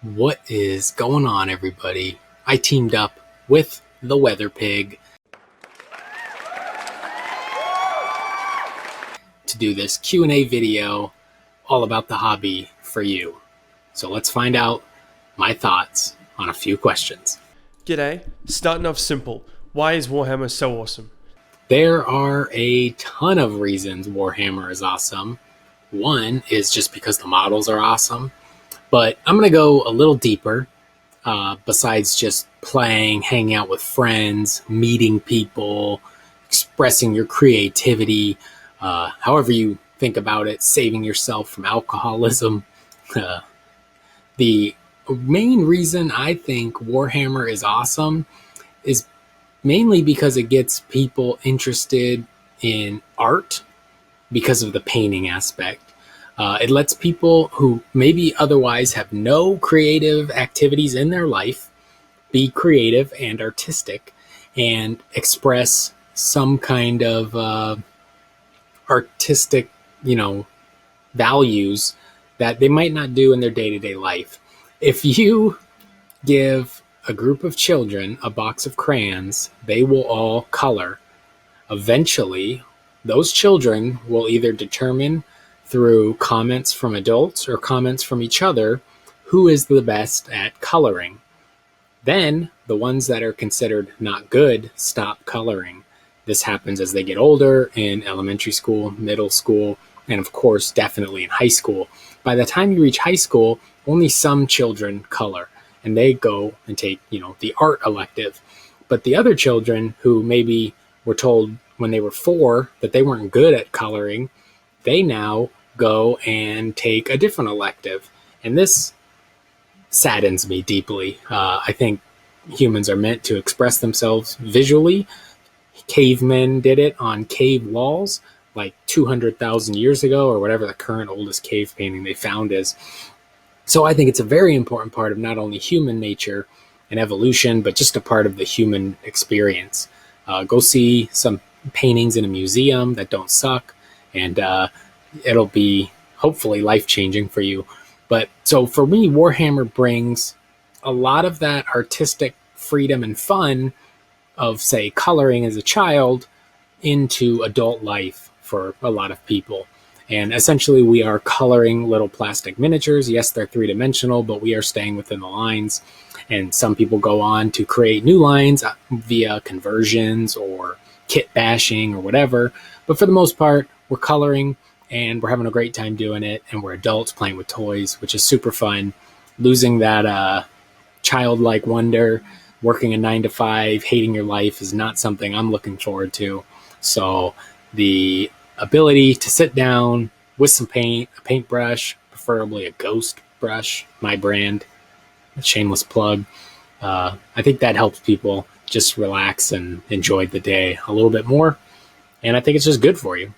What is going on, everybody? I teamed up with the Weather Pig to do this Q&A video all about the hobby for you. So let's find out my thoughts on a few questions. G'day, starting off simple. Why is Warhammer so awesome? There are a ton of reasons Warhammer is awesome. One is just because the models are awesome, but I'm going to go a little deeper. Besides just playing, hanging out with friends, meeting people, expressing your creativity, however you think about it, saving yourself from alcoholism. The main reason I think Warhammer is awesome is mainly because it gets people interested in art because of the painting aspect. It lets people who maybe otherwise have no creative activities in their life be creative and artistic and express some kind of artistic, values that they might not do in their day-to-day life. If you give a group of children a box of crayons, they will all color. Eventually, those children will either determine through comments from adults or comments from each other who is the best at coloring. Then the ones that are considered not good stop coloring. This happens as they get older in elementary school, middle school, and of course definitely in high school. By the time you reach high school, only some children color and they go and take the art elective. But the other children who maybe were told when they were 4 that they weren't good at coloring, they now go and take a different elective. And this saddens me deeply. I think humans are meant to express themselves visually. Cavemen did it on cave walls like 200,000 years ago, or whatever the current oldest cave painting they found is. So I think it's a very important part of not only human nature and evolution, but just a part of the human experience. Go see some paintings in a museum that don't suck, and it'll be hopefully life-changing for you. But so for me, Warhammer brings a lot of that artistic freedom and fun of, say, coloring as a child into adult life for a lot of people. And essentially we are coloring little plastic miniatures. Yes, they're 3-dimensional, but we are staying within the lines. And some people go on to create new lines via conversions or kit bashing or whatever. But for the most part, we're coloring and we're having a great time doing it. And we're adults playing with toys, which is super fun. Losing that childlike wonder, working a 9-to-5, hating your life is not something I'm looking forward to. So the ability to sit down with some paint, a paintbrush, preferably a ghost brush, my brand, a shameless plug. I think that helps people just relax and enjoy the day a little bit more. And I think it's just good for you.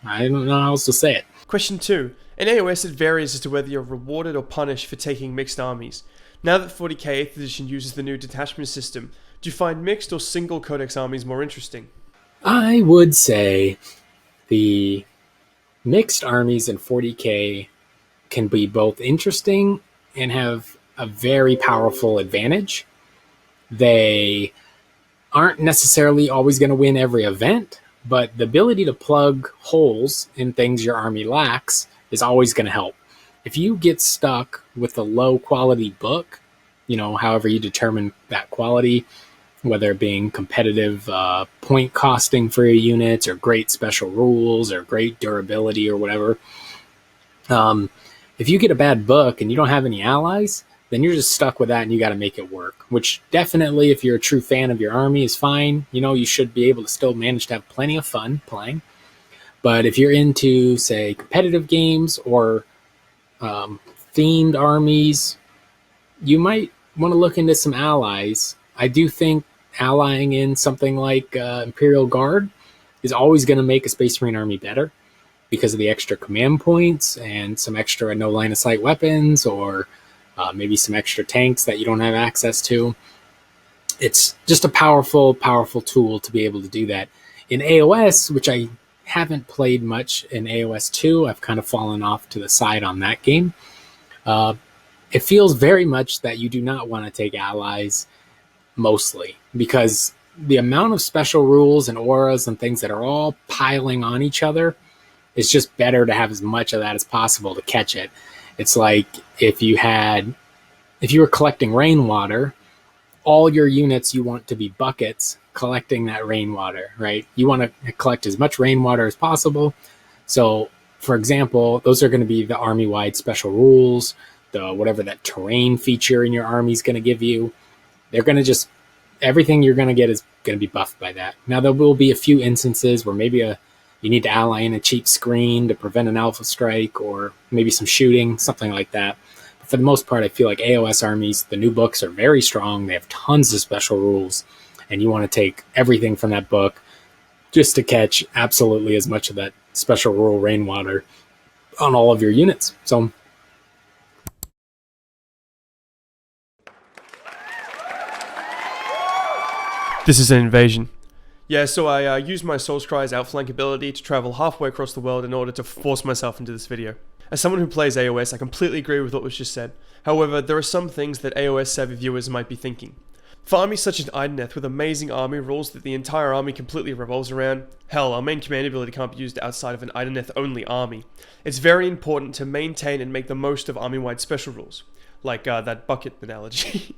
I don't know how else to say it. Question 2. In AOS it varies as to whether you're rewarded or punished for taking mixed armies. Now that 40k 8th edition uses the new detachment system, do you find mixed or single CODEX armies more interesting? I would say the mixed armies in 40k can be both interesting and have a very powerful advantage. They aren't necessarily always going to win every event, but the ability to plug holes in things your army lacks is always going to help. If you get stuck with a low quality book, however you determine that quality, whether it being competitive point costing for your units or great special rules or great durability or whatever, if you get a bad book and you don't have any allies, then you're just stuck with that and you got to make it work, which definitely, if you're a true fan of your army, is fine. You should be able to still manage to have plenty of fun playing. But if you're into, say, competitive games or themed armies, you might want to look into some allies. I do think allying in something like Imperial Guard is always going to make a Space Marine army better because of the extra command points and some extra no line of sight weapons, or maybe some extra tanks that you don't have access to. It's just a powerful, powerful tool to be able to do that. In AOS, which I haven't played much in AOS 2, I've kind of fallen off to the side on that game. it feels very much that you do not want to take allies mostly, because the amount of special rules and auras and things that are all piling on each other, it's just better to have as much of that as possible to catch it. It's like if you were collecting rainwater, all your units you want to be buckets collecting that rainwater, right? You want to collect as much rainwater as possible. So, for example, those are going to be the army-wide special rules, the whatever that terrain feature in your army is going to give you. They're going to just, everything you're going to get is going to be buffed by that. Now, there will be a few instances where maybe you need to ally in a cheap screen to prevent an alpha strike, or maybe some shooting, something like that. But for the most part, I feel like AOS armies, the new books are very strong. They have tons of special rules, and you want to take everything from that book just to catch absolutely as much of that special rule rainwater on all of your units. So This is an invasion. Yeah, so I used my Soulscry's outflank ability to travel halfway across the world in order to force myself into this video. As someone who plays AOS, I completely agree with what was just said. However, there are some things that AOS-savvy viewers might be thinking. For armies such as Ideneth with amazing army rules that the entire army completely revolves around, hell, our main command ability can't be used outside of an Ideneth-only army. It's very important to maintain and make the most of army-wide special rules, like that bucket analogy.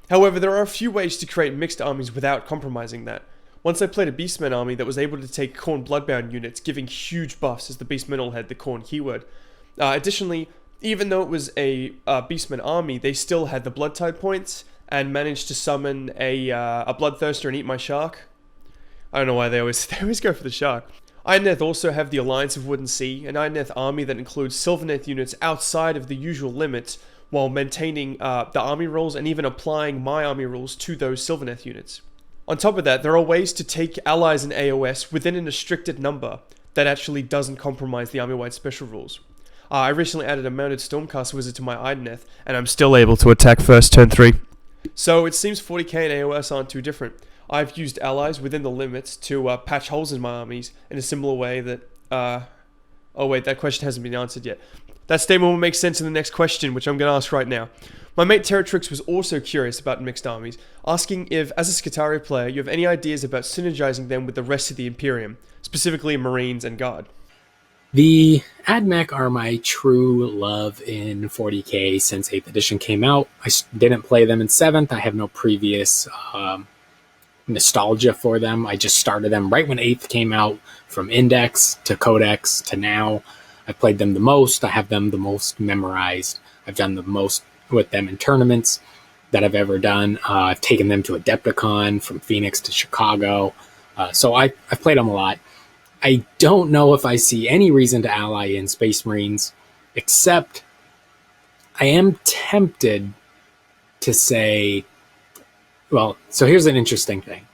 However, there are a few ways to create mixed armies without compromising that. Once I played a Beastmen army that was able to take Khorne Bloodbound units, giving huge buffs as the Beastmen all had the Khorne keyword. Additionally, even though it was a Beastmen army, they still had the Bloodtide points, and managed to summon a Bloodthirster and eat my shark. I don't know why they always go for the shark. Ideneth also have the Alliance of Wood and Sea, an Ideneth army that includes Sylvaneth units outside of the usual limits, while maintaining the army rules and even applying my army rules to those Sylvaneth units. On top of that, there are ways to take allies in AOS within an restricted number that actually doesn't compromise the army-wide special rules. I recently added a mounted Stormcast wizard to my Ideneth, and I'm still able to attack first turn 3. So it seems 40k and AOS aren't too different. I've used allies within the limits to patch holes in my armies in a similar way that... oh wait, that question hasn't been answered yet. That statement will make sense in the next question, which I'm going to ask right now. My mate Terratrix was also curious about mixed armies, asking if, as a Skitarii player, you have any ideas about synergizing them with the rest of the Imperium, specifically Marines and Guard. the AdMech are my true love in 40k since 8th edition came out. I didn't play them in 7th. I have no previous nostalgia for them. I just started them right when 8th came out, from Index to Codex to now. I played them the most. I have them the most memorized. I've done the most with them in tournaments that I've ever done. I've taken them to Adepticon from Phoenix to Chicago. So I've played them a lot. I don't know if I see any reason to ally in Space Marines, except I am tempted to say, well, so here's an interesting thing.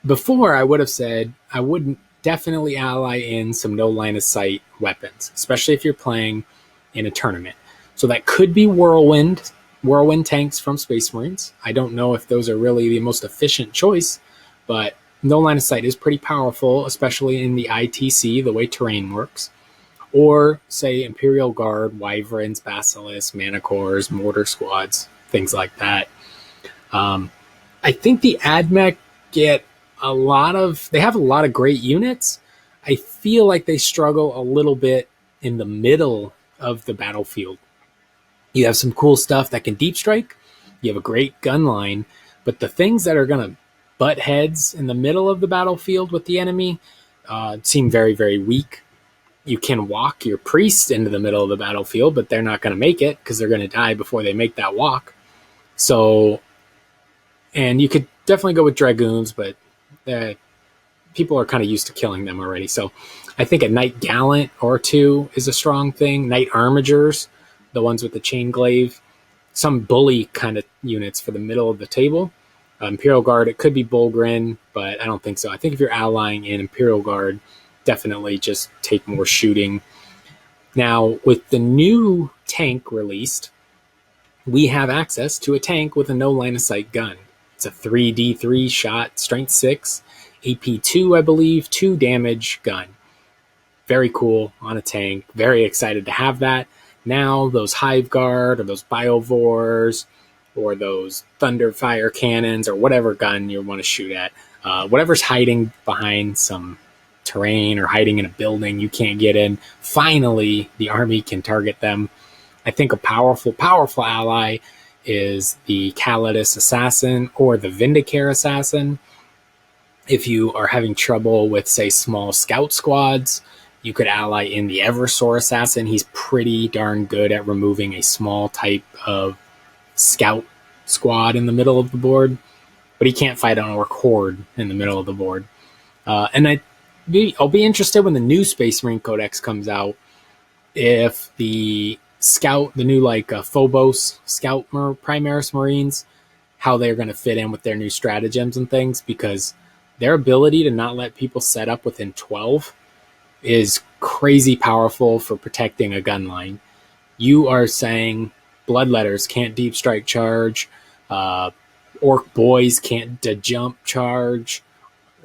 Before, I would have said I would definitely ally in some no line of sight weapons, especially if you're playing in a tournament. So that could be whirlwind tanks from Space Marines. I don't know if those are really the most efficient choice, but no line of sight is pretty powerful, especially in the ITC, the way terrain works. Or, say, Imperial Guard, Wyverns, Basilisks, Manticores, Mortar Squads, things like that. I think the AdMech get they have a lot of great units. I feel like they struggle a little bit in the middle of the battlefield. You have some cool stuff that can deep strike. You have a great gun line, but the things that are going to butt heads in the middle of the battlefield with the enemy seem very, very weak. You can walk your priest into the middle of the battlefield, but they're not going to make it because they're going to die before they make that walk. So, and you could definitely go with Dragoons, but people are kind of used to killing them already. So I think a Knight Gallant or two is a strong thing. Knight Armigers, the ones with the chain glaive. Some bully kind of units for the middle of the table. Imperial Guard, it could be Bulgrin, but I don't think so. I think if you're allying in Imperial Guard, definitely just take more shooting. Now, with the new tank released, we have access to a tank with a no line of sight gun. It's a 3D3 shot, strength 6, AP 2, I believe, 2 damage gun. Very cool on a tank. Very excited to have that. Now those Hive Guard or those Biovores or those Thunderfire cannons or whatever gun you want to shoot at, whatever's hiding behind some terrain or hiding in a building you can't get in, finally the army can target them. I think a powerful ally is the Calidus Assassin or the Vindicare Assassin. If you are having trouble with, say, small scout squads, you could ally in the Eversor Assassin. He's pretty darn good at removing a small type of scout squad in the middle of the board, but he can't fight an Orc Horde in the middle of the board. And I'll be interested when the new Space Marine Codex comes out, if the Scout, the new Phobos Scout Primaris Marines, how they're going to fit in with their new stratagems and things, because their ability to not let people set up within 12 is crazy powerful for protecting a gun line. You are saying Bloodletters can't deep strike charge, Orc Boys can't jump charge,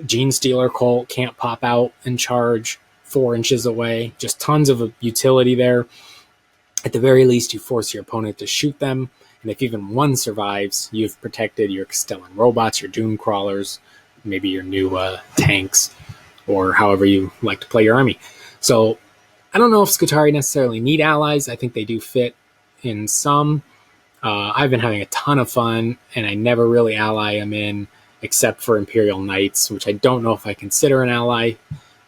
Gene Stealer Colt can't pop out and charge 4 inches away. Just tons of utility there. At the very least, you force your opponent to shoot them, and if even one survives, you've protected your Castellan robots, your Doom Crawlers, maybe your new tanks, or however you like to play your army. So I don't know if Skitarii necessarily need allies. I think they do fit in some. I've been having a ton of fun, and I never really ally them in, except for Imperial Knights, which I don't know if I consider an ally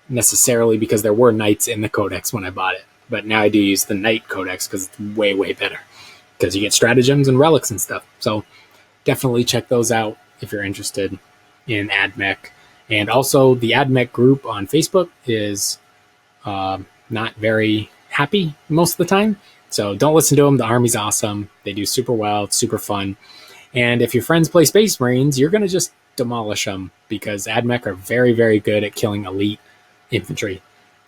necessarily, because there were Knights in the Codex when I bought it. But now I do use the Knight Codex because it's way, way better, because you get stratagems and relics and stuff. So definitely check those out if you're interested in AdMech. And also the AdMech group on Facebook is not very happy most of the time. So don't listen to them. The Army's awesome. They do super well. It's super fun. And if your friends play Space Marines, you're going to just demolish them, because AdMech are very, very good at killing elite infantry,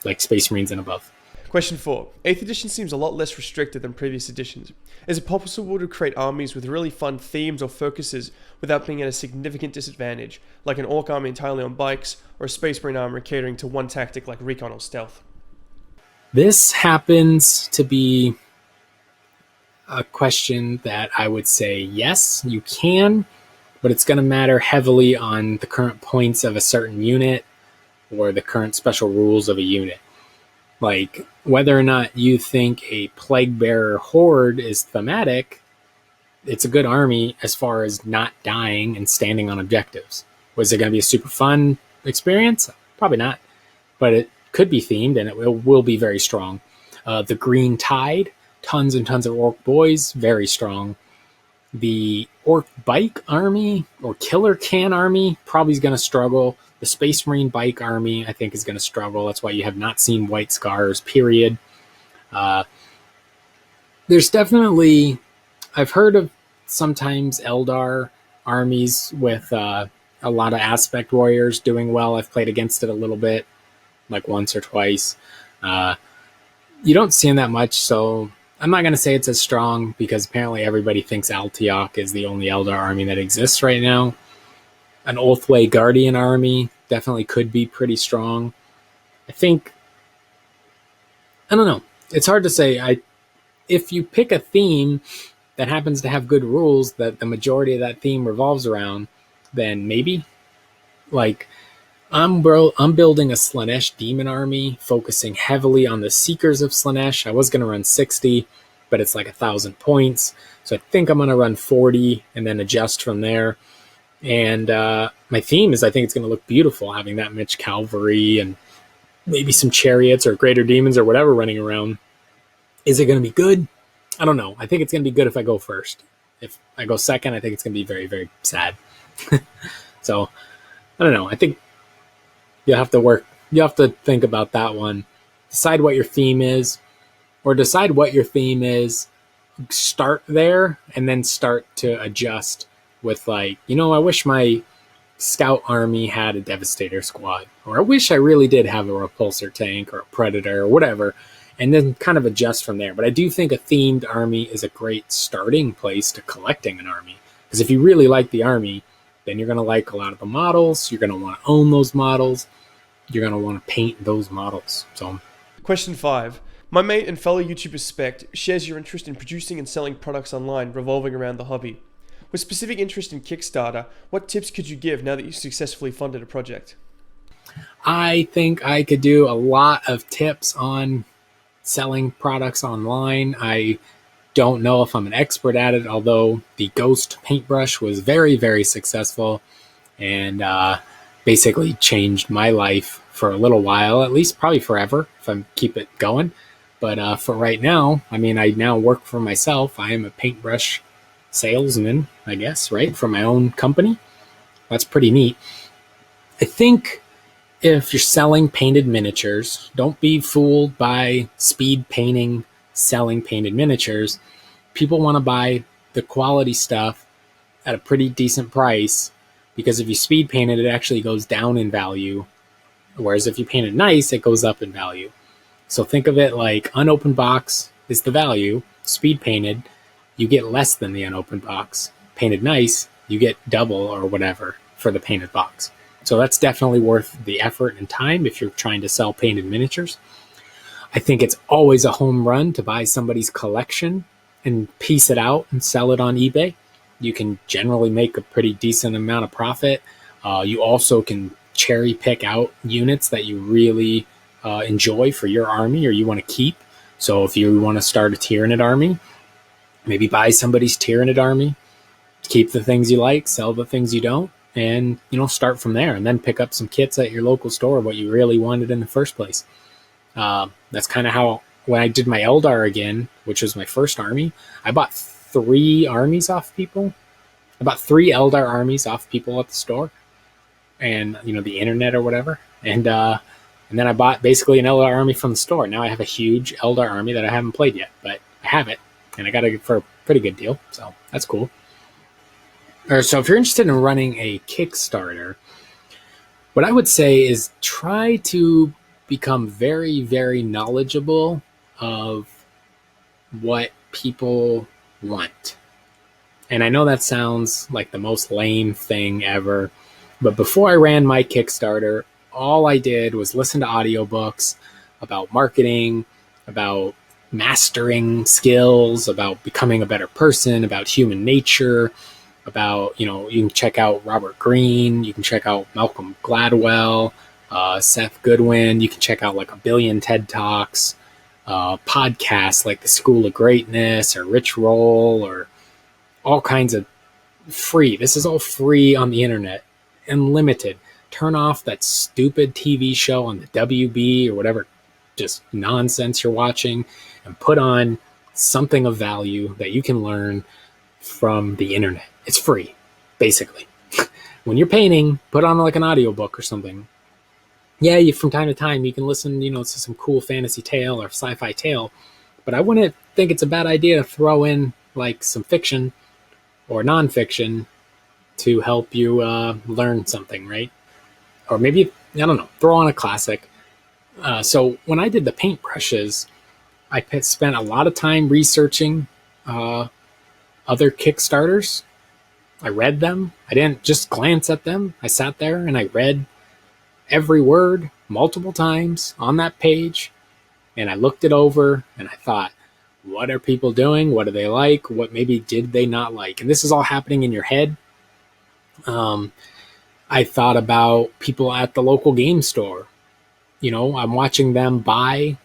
like Space Marines and above. Question 4. 8th edition seems a lot less restricted than previous editions. Is it possible to create armies with really fun themes or focuses without being at a significant disadvantage, like an Orc army entirely on bikes, or a Space Marine army catering to one tactic like recon or stealth? This happens to be a question that I would say yes, you can, but it's going to matter heavily on the current points of a certain unit or the current special rules of a unit. Like, whether or not you think a Plague Bearer Horde is thematic, it's a good army as far as not dying and standing on objectives. Was it going to be a super fun experience? Probably not, but it could be themed, and it will be very strong. The Green Tide, tons and tons of Orc Boys, very strong. The Orc Bike Army or Killer Can Army probably is going to struggle. The Space Marine Bike Army, I think, is going to struggle. That's why you have not seen White Scars, period. There's definitely... I've heard of sometimes Eldar armies with a lot of Aspect Warriors doing well. I've played against it a little bit, like once or twice. You don't see them that much, so I'm not going to say it's as strong, because apparently everybody thinks Altiok is the only Eldar army that exists right now. An Ulthway Guardian army definitely could be pretty strong. I don't know. It's hard to say. If you pick a theme that happens to have good rules that the majority of that theme revolves around, then maybe. Like, I'm building a Slaanesh Demon army, focusing heavily on the Seekers of Slaanesh. I was going to run 60, but it's like 1,000 points. So I think I'm going to run 40 and then adjust from there. And my theme is, I think it's going to look beautiful, having that much cavalry and maybe some chariots or greater demons or whatever running around. Is it going to be good? I don't know. I think it's going to be good if I go first. If I go second, I think it's going to be very, very sad. So, I don't know. I think you have to think about that one. Decide what your theme is, start there, and then start to adjust with, like, I wish my Scout army had a Devastator squad, or I wish I really did have a Repulsor tank or a Predator or whatever, and then kind of adjust from there. But I do think a themed army is a great starting place to collecting an army, because if you really like the army, then you're going to like a lot of the models, you're going to want to own those models, you're going to want to paint those models. So, Question 5. My mate and fellow YouTuber Spect shares your interest in producing and selling products online revolving around the hobby. With specific interest in Kickstarter, what tips could you give now that you've successfully funded a project? I think I could do a lot of tips on selling products online. I don't know if I'm an expert at it, although the Ghost paintbrush was very, very successful and basically changed my life for a little while, at least probably forever if I keep it going. But for right now, I mean, I now work for myself. I am a paintbrush salesman, I guess, right? For my own company. That's pretty neat. I think if you're selling painted miniatures, don't be fooled by speed painting, selling painted miniatures. People want to buy the quality stuff at a pretty decent price because if you speed paint it, it actually goes down in value. Whereas if you paint it nice, it goes up in value. So think of it like unopened box is the value. Speed painted, you get less than the unopened box. Painted nice, you get double or whatever for the painted box. So that's definitely worth the effort and time if you're trying to sell painted miniatures. I think it's always a home run to buy somebody's collection and piece it out and sell it on eBay. You can generally make a pretty decent amount of profit. You also can cherry pick out units that you really enjoy for your army or you want to keep. So if you want to start a Tyranid army, maybe buy somebody's Tyranid army, keep the things you like, sell the things you don't, and start from there and then pick up some kits at your local store, what you really wanted in the first place. That's kind of how, when I did my Eldar again, which was my first army, I bought 3 armies off people. I bought 3 Eldar armies off people at the store and the internet or whatever. And then I bought basically an Eldar army from the store. Now I have a huge Eldar army that I haven't played yet, but I have it and I got it for a pretty good deal. So that's cool. So if you're interested in running a Kickstarter, what I would say is try to become very, very knowledgeable of what people want. And I know that sounds like the most lame thing ever, but before I ran my Kickstarter, all I did was listen to audiobooks about marketing, about mastering skills, about becoming a better person, about human nature, about, you can check out Robert Greene, you can check out Malcolm Gladwell, Seth Goodwin, you can check out like a billion TED Talks, podcasts like the School of Greatness or Rich Roll or all kinds of free. This is all free on the internet, unlimited. Turn off that stupid TV show on the WB or whatever just nonsense you're watching and put on something of value that you can learn from the internet. It's free, basically. When you're painting, put on like an audiobook or something. Yeah, from time to time you can listen, to some cool fantasy tale or sci-fi tale, but I wouldn't think it's a bad idea to throw in like some fiction or nonfiction to help you learn something, right? Or maybe, I don't know, throw on a classic. So when I did the paintbrushes, I spent a lot of time researching other Kickstarters. I read them. I didn't just glance at them. I sat there and I read every word multiple times on that page. And I looked it over and I thought, what are people doing? What do they like? What maybe did they not like? And this is all happening in your head. I thought about people at the local game store. I'm watching them buy,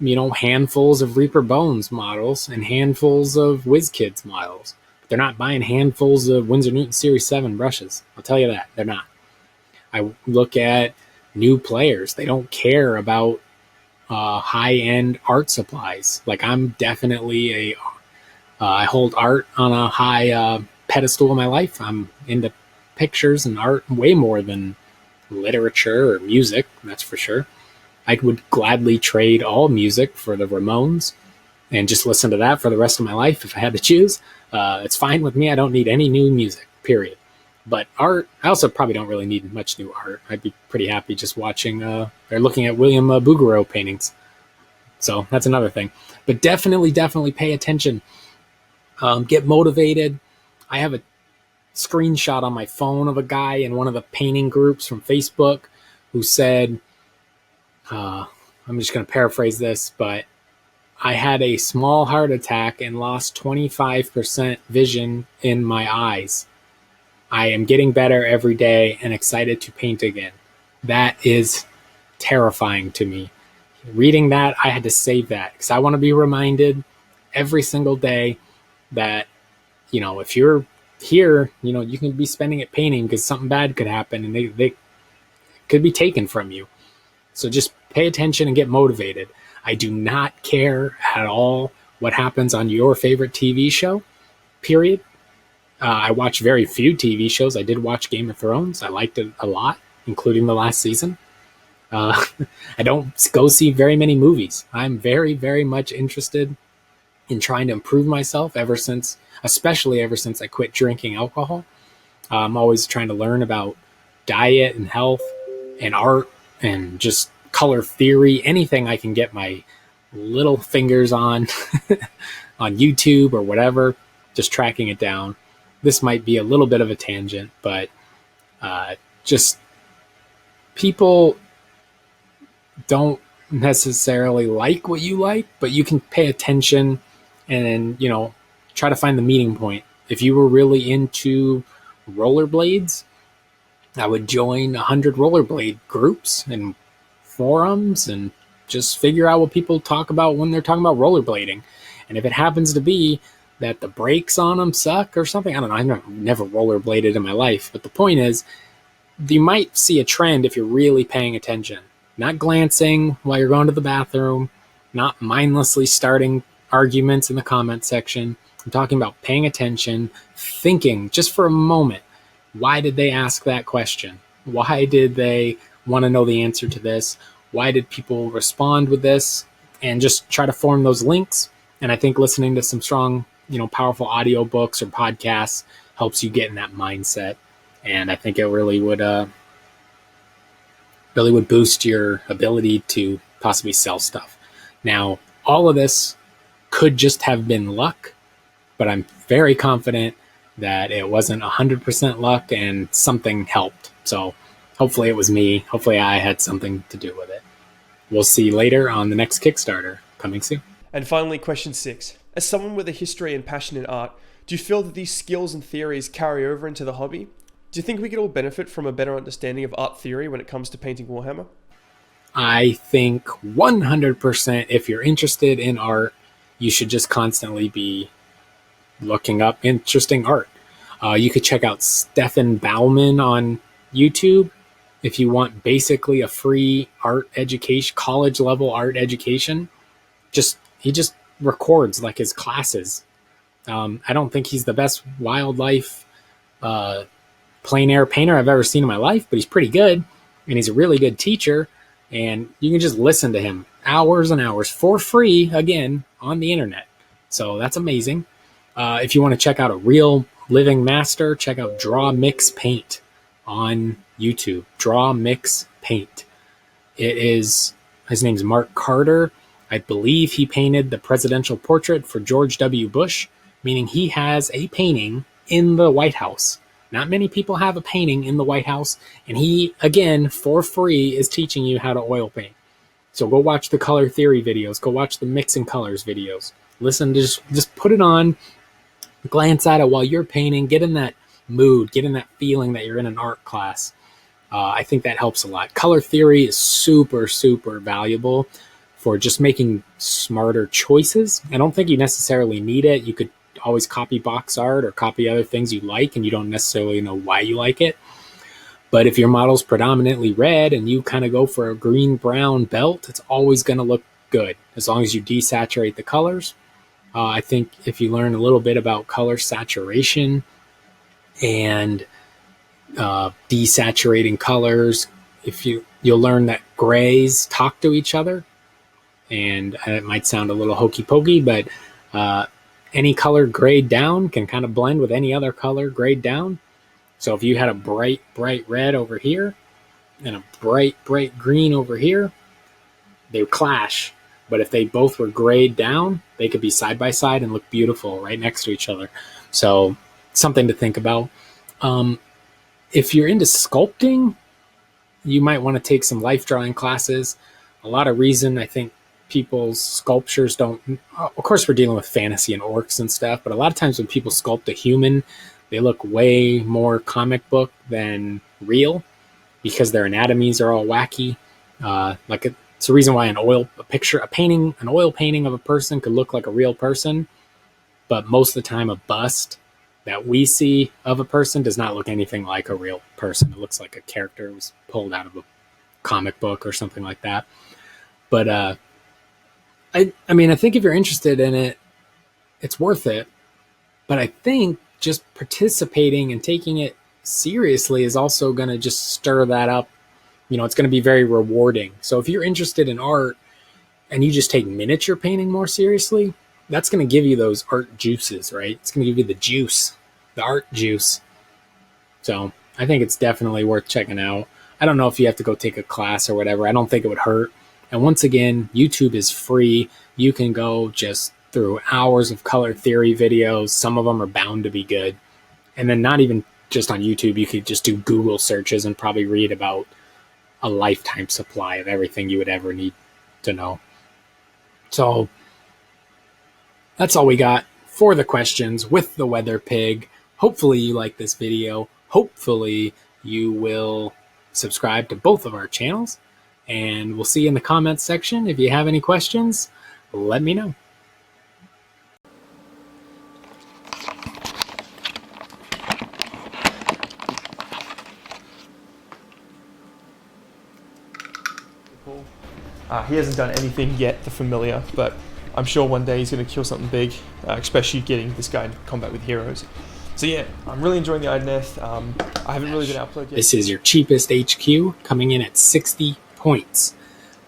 handfuls of Reaper Bones models and handfuls of WizKids models. They're not buying handfuls of Winsor Newton Series 7 brushes. I'll tell you that. They're not. I look at new players. They don't care about high-end art supplies. Like I'm definitely I hold art on a high pedestal in my life. I'm into pictures and art way more than literature or music, that's for sure. I would gladly trade all music for the Ramones and just listen to that for the rest of my life if I had to choose. It's fine with me. I don't need any new music, period. But art, I also probably don't really need much new art. I'd be pretty happy just watching or looking at William Bouguereau paintings. So that's another thing. But definitely pay attention. Get motivated. I have a screenshot on my phone of a guy in one of the painting groups from Facebook who said, I I'm just going to paraphrase this, but I had a small heart attack and lost 25% vision in my eyes. I am getting better every day and excited to paint again. That is terrifying to me. Reading that, I had to save that because I want to be reminded every single day that, if you're here, you can be spending it painting because something bad could happen and they could be taken from you. So just pay attention and get motivated. I do not care at all what happens on your favorite TV show, period. I watch very few TV shows. I did watch Game of Thrones. I liked it a lot, including the last season. I don't go see very many movies. I'm very, very much interested in trying to improve myself especially ever since I quit drinking alcohol. I'm always trying to learn about diet and health and art and just color theory, anything I can get my little fingers on on YouTube or whatever, just tracking it down. This might be a little bit of a tangent, but just people don't necessarily like what you like, but you can pay attention and, try to find the meeting point. If you were really into rollerblades, I would join 100 rollerblade groups and forums and just figure out what people talk about when they're talking about rollerblading. And if it happens to be that the brakes on them suck or something, I don't know, I've never rollerbladed in my life, but the point is, you might see a trend if you're really paying attention. Not glancing while you're going to the bathroom, not mindlessly starting arguments in the comment section. I'm talking about paying attention, thinking just for a moment. Why did they ask that question? Why did they want to know the answer to this? Why did people respond with this? And just try to form those links. And I think listening to some strong, powerful audio books or podcasts helps you get in that mindset. And I think it really would boost your ability to possibly sell stuff. Now, all of this could just have been luck, but I'm very confident that it wasn't 100% luck and something helped. So hopefully it was me. Hopefully I had something to do with it. We'll see you later on the next Kickstarter, coming soon. And finally, question 6. As someone with a history and passion in art, do you feel that these skills and theories carry over into the hobby? Do you think we could all benefit from a better understanding of art theory when it comes to painting Warhammer? I think 100% if you're interested in art, you should just constantly be looking up interesting art. You could check out Stefan Baumann on YouTube if you want basically a free art education, college level art education. He just records like his classes. I don't think he's the best wildlife plein air painter I've ever seen in my life, but he's pretty good, and he's a really good teacher, and you can just listen to him hours and hours for free, again, on the internet. So that's amazing. If you want to check out a real living master, check out Draw Mix Paint on YouTube. Draw Mix Paint. His name's Mark Carter. I believe he painted the presidential portrait for George W. Bush, meaning he has a painting in the White House. Not many people have a painting in the White House, and he, again, for free, is teaching you how to oil paint. So go watch the color theory videos. Go watch the mixing colors videos. Listen to just put it on, glance at it while you're painting, get in that mood, get in that feeling that you're in an art class. I think that helps a lot. Color theory is super, super valuable for just making smarter choices. I don't think you necessarily need it. You could always copy box art or copy other things you like and you don't necessarily know why you like it. But if your model's predominantly red and you kind of go for a green-brown belt, it's always going to look good as long as you desaturate the colors. I think if you learn a little bit about color saturation and desaturating colors, you'll learn that grays talk to each other. And it might sound a little hokey pokey, but any color grayed down can kind of blend with any other color grayed down. So if you had a bright, bright red over here and a bright, bright green over here, they would clash. But if they both were grayed down, they could be side by side and look beautiful right next to each other. So something to think about. If you're into sculpting, you might want to take some life drawing classes. a lot of reason I think people's sculptures don't, of course we're dealing with fantasy and orcs and stuff, but a lot of times when people sculpt a human, they look way more comic book than real because their anatomies are all wacky. It's a reason why an oil painting of a person could look like a real person, but most of the time a bust that we see of a person does not look anything like a real person. It looks like a character was pulled out of a comic book or something like that. But I mean, I think if you're interested in it, it's worth it. But I think just participating and taking it seriously is also going to just stir that up. You know, it's going to be very rewarding. So if you're interested in art and you just take miniature painting more seriously, that's going to give you those art juices, right? It's going to give you the juice, the art juice. So I think it's definitely worth checking out. I don't know if you have to go take a class or whatever. I don't think it would hurt. And once again, YouTube is free. You can go just through hours of color theory videos. Some of them are bound to be good. And then not even just on YouTube, you could just do Google searches and probably read about a lifetime supply of everything you would ever need to know. So that's all we got for the questions with the weather pig. Hopefully you like this video. Hopefully you will subscribe to both of our channels. And we'll see you in the comments section. If you have any questions, let me know. He hasn't done anything yet, the familiar, but I'm sure one day he's going to kill something big, especially getting this guy in combat with heroes. So yeah, I'm really enjoying the Idoneth. I haven't really been outplayed yet. This is your cheapest HQ, coming in at 60 points.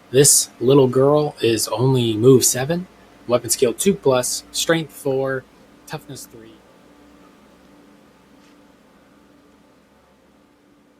This little girl is only move 7, weapon skill 2+, strength 4, toughness 3.